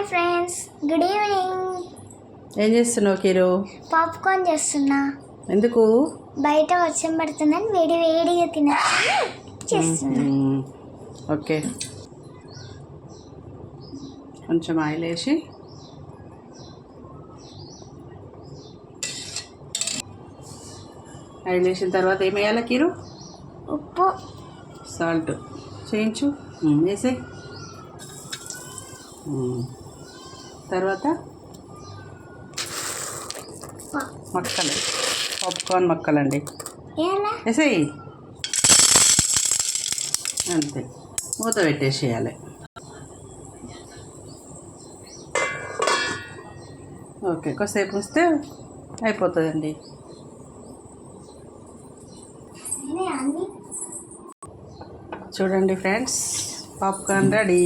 Hi friends, good evening. ఏం చేస్తున్నావు కిరు? Popcorn చేస్తున్నా. ఎందుకు? బయట వర్షం పడుతుందని వేడి వేడిగా చేస్తున్నా. ఓకే, కొంచెం ఆయిల్ వేసి వేసిన తర్వాత ఏం వేయాలి కిరు? ఉప్పు, సాల్ట్ చేయించు, వేసే తర్వాత మక్కలు, పాప్కార్న్ మక్కలండి వేసేయి. అంతే, మూత పెట్టేసేయాలి. ఓకే, కొద్దిసేపు ఉంచితే అయిపోతుందండి. చూడండి ఫ్రెండ్స్, పాప్కార్న్ రెడీ.